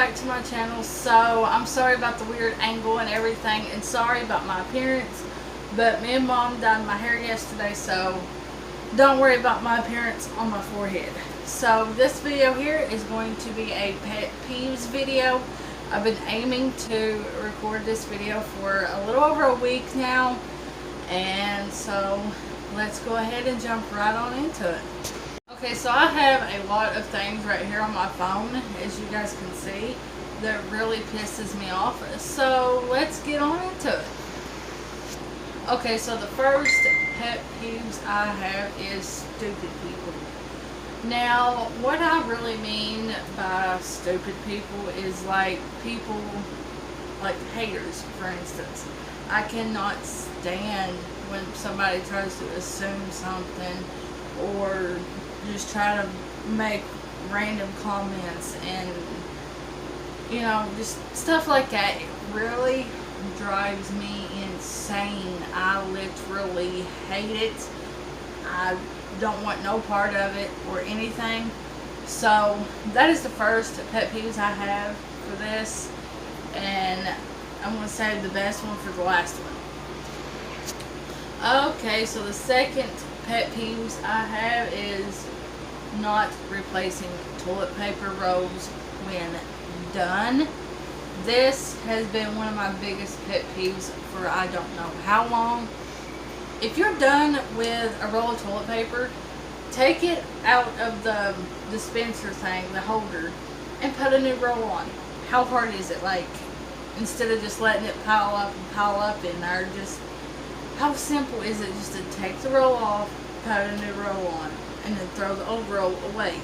back to my channel. So I'm sorry about the weird angle and everything, and sorry about my appearance, but me and Mom dyed my hair yesterday, so don't worry about my appearance on my forehead. So this video here is going to be a pet peeves video. I've been aiming to record this video for a little over a week now, and so let's go ahead and jump right on into it. Okay, so I have a lot of things right here on my phone, as you guys can see, that really pisses me off. So let's get on into it. Okay, so the first pet peeves I have is stupid people. Now, what I really mean by stupid people is like people, like haters, for instance. I cannot stand when somebody tries to assume something or just try to make random comments and, you know, just stuff like that. It really drives me insane. I literally hate it. I don't want no part of it or anything. So that is the first pet peeves I have for this, and I'm going to save the best one for the last one. Okay, so the second pet peeves I have is not replacing toilet paper rolls when done. This has been one of my biggest pet peeves for I don't know how long. If you're done with a roll of toilet paper, take it out of the dispenser thing, the holder, and put a new roll on. How hard is it? Like, instead of just letting it pile up in there, just how simple is it just to take the roll off, put a new roll on, and then throw the old roll away?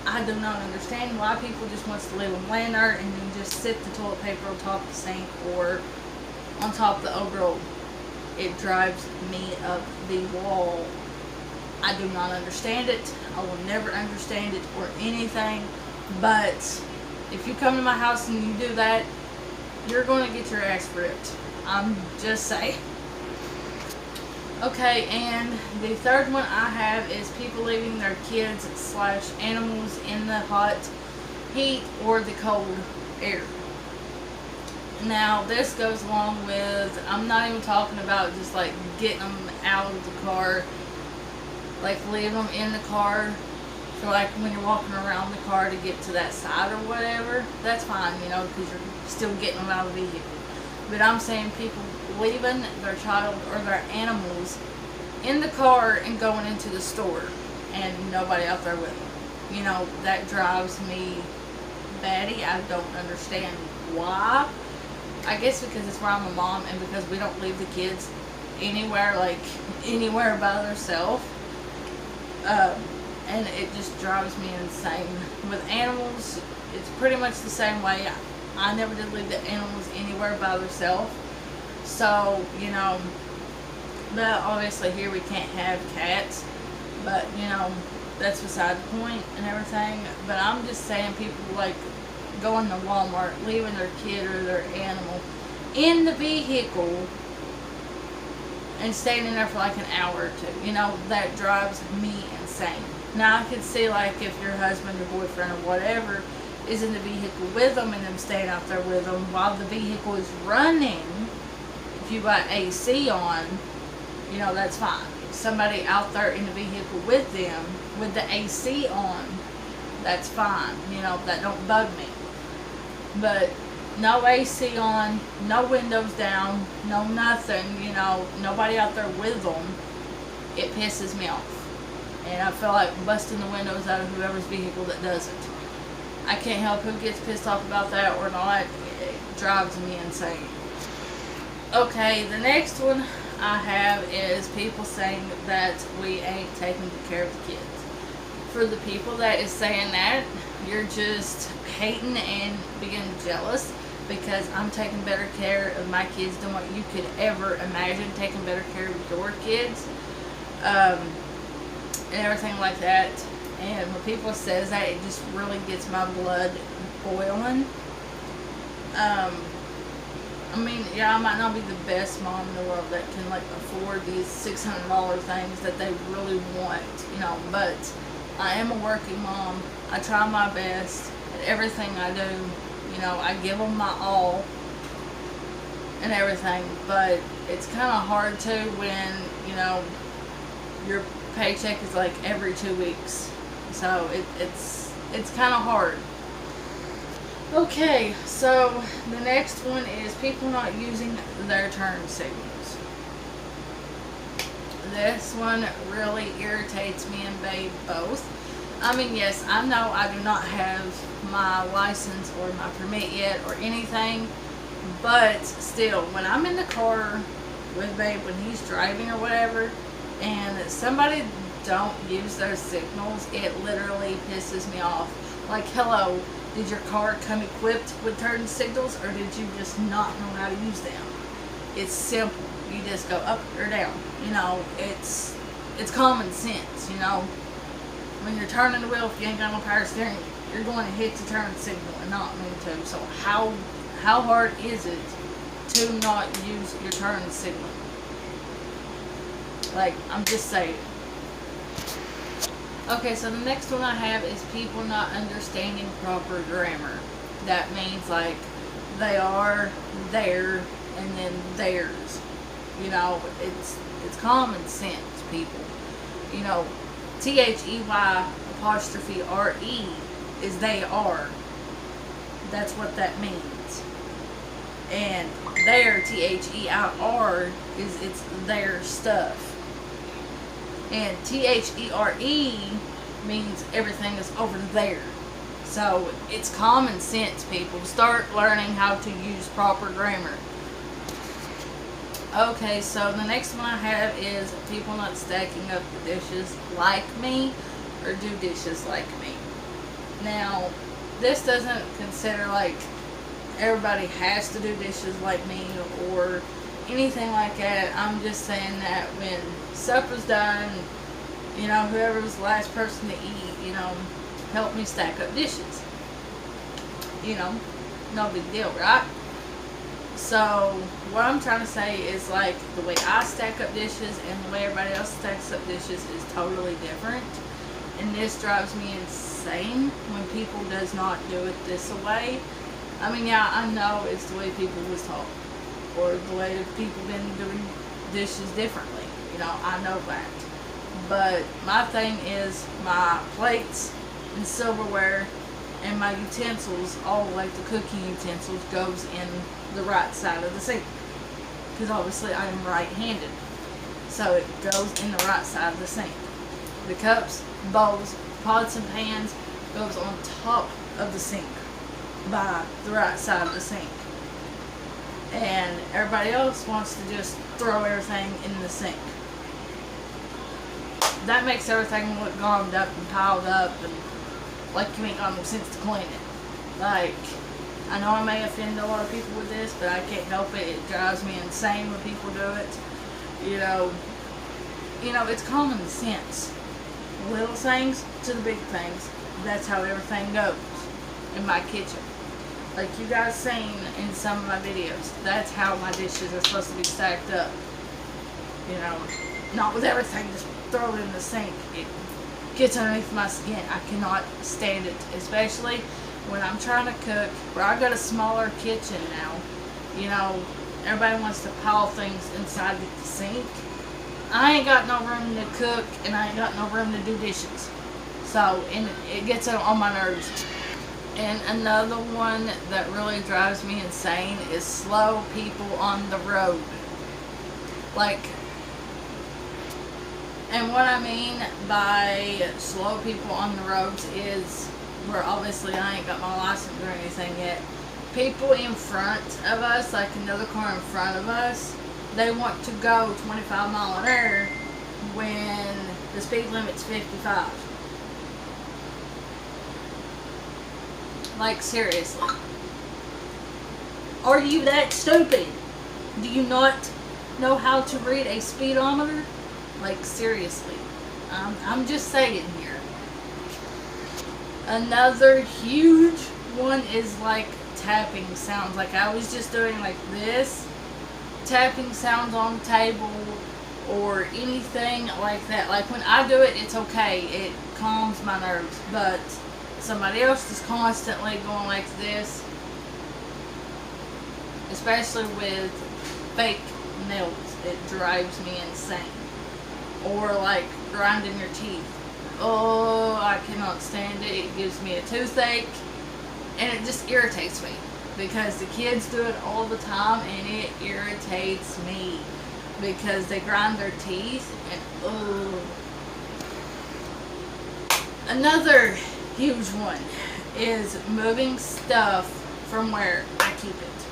I do not understand why people just wants to leave them laying there and then just sit the toilet paper on top of the sink or on top of the old roll. It drives me up the wall. I do not understand it. I will never understand it or anything. But if you come to my house and you do that, you're going to get your ass ripped. I'm just saying. Okay, and the third one I have is people leaving their kids / animals in the hot heat or the cold air. Now, this goes along with, I'm not even talking about just like getting them out of the car, like leaving them in the car for like when you're walking around the car to get to that side or whatever. That's fine, you know, because you're still getting them out of the vehicle. But I'm saying people leaving their child or their animals in the car and going into the store and nobody out there with them. You know, that drives me batty. I don't understand why. I guess because it's where I'm a mom and because we don't leave the kids anywhere, like anywhere by themselves. And it just drives me insane. With animals, it's pretty much the same way. I never did leave the animals anywhere by themselves. So, you know, but obviously here we can't have cats. But, you know, that's beside the point and everything. But I'm just saying people like going to Walmart, leaving their kid or their animal in the vehicle and standing there for like an hour or two. You know, that drives me insane. Now I could see like if your husband or boyfriend or whatever is in the vehicle with them and them staying out there with them while the vehicle is running. If you got AC on, you know, that's fine. Somebody out there in the vehicle with them with the AC on, that's fine. You know, that don't bug me. But no AC on, no windows down, no nothing, you know, nobody out there with them, it pisses me off. And I feel like busting the windows out of whoever's vehicle that does it. I can't help who gets pissed off about that or not. It drives me insane. Okay, the next one I have is people saying that we ain't taking care of the kids. For the people that is saying that, you're just hating and being jealous, because I'm taking better care of my kids than what you could ever imagine taking better care of your kids. And everything like that. And when people says that, it just really gets my blood boiling. I mean, yeah, I might not be the best mom in the world that can like afford these $600 things that they really want, you know, but I am a working mom. I try my best, at everything I do. You know, I give them my all and everything, but it's kind of hard to when, you know, your paycheck is like every 2 weeks. So it's kind of hard. Okay, so the next one is people not using their turn signals. This one really irritates me and Babe both. I mean, yes, I know I do not have my license or my permit yet or anything, but still, when I'm in the car with Babe when he's driving or whatever, and somebody don't use their signals, it literally pisses me off. Like, hello, did your car come equipped with turn signals, or did you just not know how to use them? It's simple. You just go up or down. You know, it's common sense, you know. When you're turning the wheel, if you ain't got no power steering, you're going to hit the turn signal and not mean to. So how hard is it to not use your turn signal? Like, I'm just saying. Okay, so the next one I have is people not understanding proper grammar. That means like they are, their, and then theirs. You know, it's common sense, people. You know, THEY apostrophe RE is they are. That's what that means. And their, THEIR, is it's their stuff. And THERE means everything is over there. So it's common sense, people. Start learning how to use proper grammar. Okay, so the next one I have is people not stacking up the dishes like me or do dishes like me. Now, this doesn't consider like everybody has to do dishes like me or anything like that. I'm just saying that when supper's done, you know, whoever was the last person to eat, you know, help me stack up dishes. You know, no big deal, right? So, what I'm trying to say is, like, the way I stack up dishes and the way everybody else stacks up dishes is totally different. And this drives me insane when people does not do it this way. I mean, yeah, I know it's the way people was taught. Or the way that people been doing dishes differently. You know, I know that. But my thing is my plates and silverware and my utensils, all like the cooking utensils, goes in the right side of the sink. Because obviously I am right-handed. So it goes in the right side of the sink. The cups, bowls, pots and pans goes on top of the sink by the right side of the sink. And everybody else wants to just throw everything in the sink. That makes everything look gummed up and piled up and like you ain't got no sense to clean it. Like, I know I may offend a lot of people with this, but I can't help it. It drives me insane when people do it. You know, it's common sense. Little things to the big things. That's how everything goes in my kitchen. Like you guys seen in some of my videos, that's how my dishes are supposed to be stacked up. You know, not with everything just thrown in the sink. It gets underneath my skin. I cannot stand it, especially when I'm trying to cook, where I got a smaller kitchen now. You know, everybody wants to pile things inside the sink. I ain't got no room to cook, and I ain't got no room to do dishes. So, and it gets on my nerves. And another one that really drives me insane is slow people on the road. Like, and what I mean by slow people on the roads is where obviously I ain't got my license or anything yet. People in front of us, like another car in front of us, they want to go 25 mile an hour when the speed limit's 55. Like, seriously. Are you that stupid? Do you not know how to read a speedometer? Like, seriously. I'm just saying here. Another huge one is like tapping sounds. Like, I was just doing like this. Tapping sounds on the table or anything like that. Like, when I do it, it's okay. It calms my nerves. But somebody else is constantly going like this, especially with fake nails, it drives me insane. Or like grinding your teeth. Oh, I cannot stand it. It gives me a toothache, and it just irritates me because the kids do it all the time, and it irritates me because they grind their teeth, and oh. Another huge one is moving stuff from where I keep it.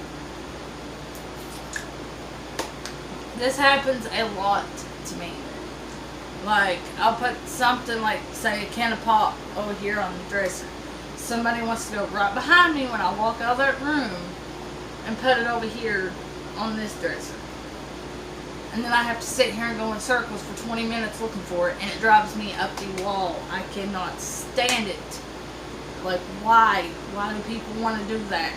This happens a lot to me. Like, I'll put something like, say, a can of pop over here on the dresser. Somebody wants to go right behind me when I walk out of that room and put it over here on this dresser. And then I have to sit here and go in circles for 20 minutes looking for it, and it drives me up the wall. I cannot stand it. Like, why? Why do people want to do that?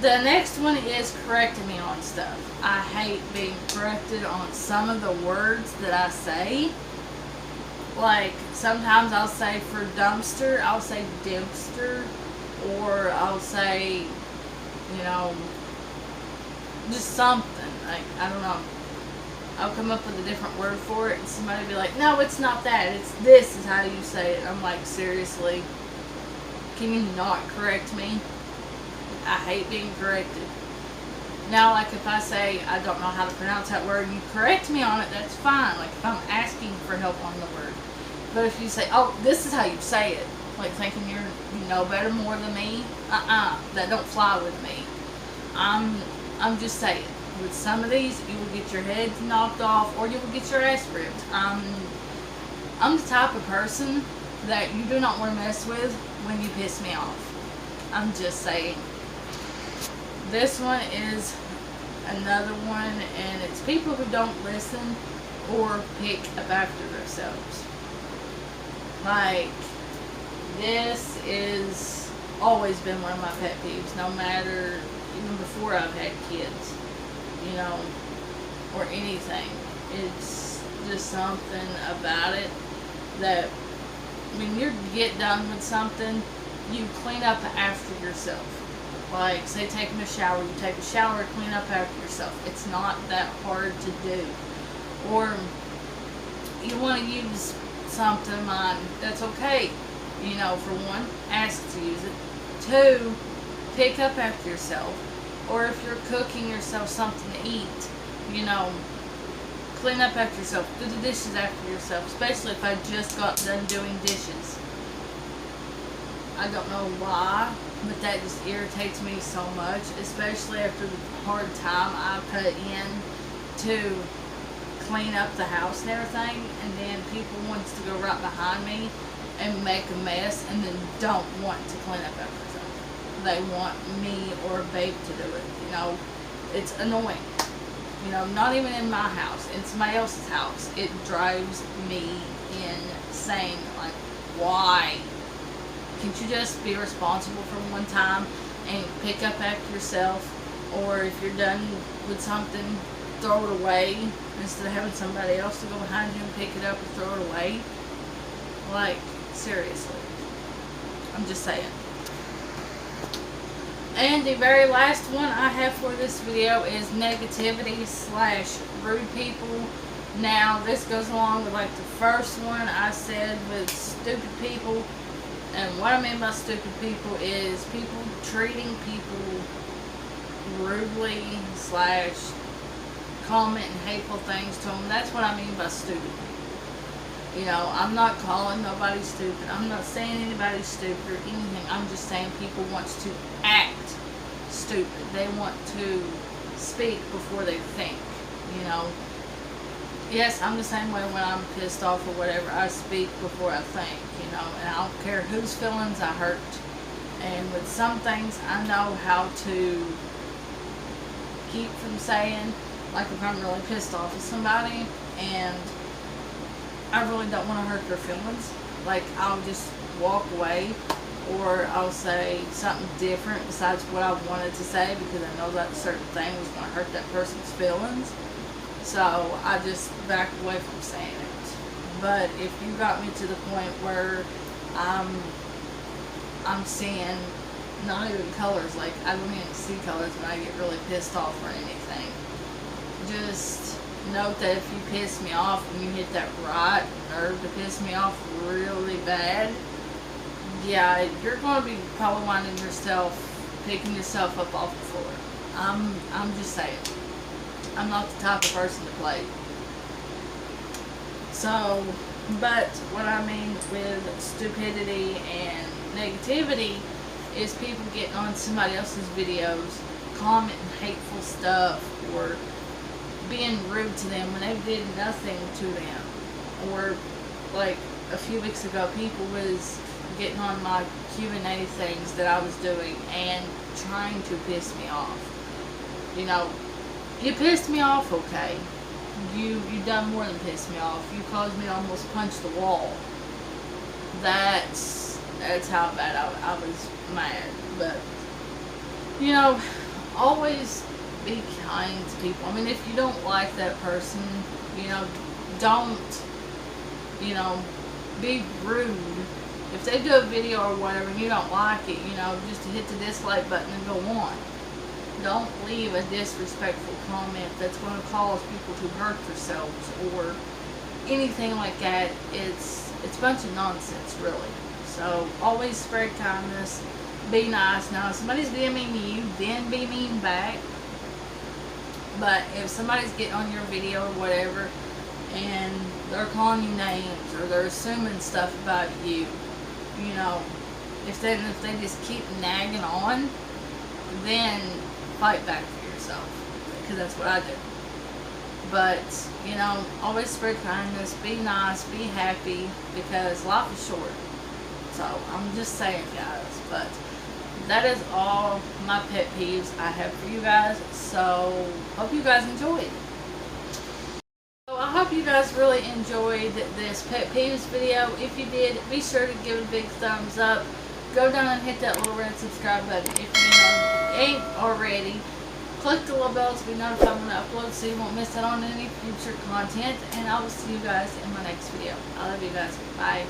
The next one is correcting me on stuff. I hate being corrected on some of the words that I say. Like, sometimes I'll say for dumpster, I'll say dempster, or I'll say, you know, just something. Like, I don't know. I'll come up with a different word for it, and somebody will be like, no, it's not that. It's this is how you say it. I'm like, seriously? Can you not correct me? I hate being corrected. Now, like, if I say I don't know how to pronounce that word and you correct me on it, that's fine. Like, if I'm asking for help on the word. But if you say, oh, this is how you say it, like thinking you know better more than me, that don't fly with me. I'm just saying, with some of these, you will get your head knocked off, or you will get your ass ripped. I'm the type of person that you do not want to mess with when you piss me off. I'm just saying. This one is another one, and it's people who don't listen or pick up after themselves. Like, this is always been one of my pet peeves, no matter, even before I've had kids, you know, or anything. It's just something about it that when you get done with something, you clean up after yourself. Like, say taking a shower, you take a shower, clean up after yourself. It's not that hard to do. Or you want to use something of mine, that's okay. You know, for one, ask to use it. Two, pick up after yourself. Or if you're cooking yourself something to eat, you know, clean up after yourself. Do the dishes after yourself, especially if I just got done doing dishes. I don't know why, but that just irritates me so much, especially after the hard time I put in to clean up the house and everything, and then people wants to go right behind me and make a mess and then don't want to clean up after themselves. They want me or a babe to do it, you know. It's annoying. You know, not even in my house, in somebody else's house. It drives me insane. Like, why? Can't you just be responsible for one time and pick up after yourself? Or if you're done with something, throw it away instead of having somebody else to go behind you and pick it up and throw it away. Like, seriously. I'm just saying. And the very last one I have for this video is negativity / rude people. Now, this goes along with like the first one I said with stupid people. And what I mean by stupid people is people treating people rudely / commenting hateful things to them. That's what I mean by stupid people. You know, I'm not calling nobody stupid. I'm not saying anybody's stupid or anything. I'm just saying people want to act stupid. They want to speak before they think, you know. Yes, I'm the same way when I'm pissed off or whatever. I speak before I think, you know, and I don't care whose feelings I hurt. And with some things, I know how to keep from saying, like if I'm really pissed off at somebody and I really don't want to hurt their feelings, like I'll just walk away, or I'll say something different besides what I wanted to say because I know that certain thing was going to hurt that person's feelings. So I just back away from saying it. But if you got me to the point where I'm seeing not even colors. Like, I don't even see colors when I get really pissed off or anything. Just note that if you piss me off and you hit that right nerve to piss me off really bad, yeah, you're going to be probably winding yourself, picking yourself up off the floor. I'm just saying. I'm not the type of person to play. So, but what I mean with stupidity and negativity is people getting on somebody else's videos, commenting hateful stuff, or being rude to them when they did nothing to them. Or like a few weeks ago, people was getting on my Q&A things that I was doing and trying to piss me off. You know, you pissed me off, okay. You done more than piss me off. You caused me to almost punch the wall. That's how bad I was mad. But, you know, always be kind to people. I mean, if you don't like that person, you know, don't, you know, be rude. If they do a video or whatever and you don't like it, you know, just hit the dislike button and go on. Don't leave a disrespectful comment that's going to cause people to hurt themselves or anything like that. It's a bunch of nonsense, really. So always spread kindness. Be nice. Now, if somebody's being mean to you, then be mean back. But if somebody's getting on your video or whatever and they're calling you names or they're assuming stuff about you, you know, if they just keep nagging on, then fight back for yourself, because that's what I do. But, you know, always spread kindness, be nice, be happy, because life is short. So, I'm just saying, guys. But that is all my pet peeves I have for you guys. So, hope you guys enjoyed. So, I hope you guys really enjoyed this pet peeves video. If you did, be sure to give it a big thumbs up. Go down and hit that little red subscribe button if you ain't already. Click the little bell to be notified when I upload so you won't miss out on any future content. And I will see you guys in my next video. I love you guys. Bye.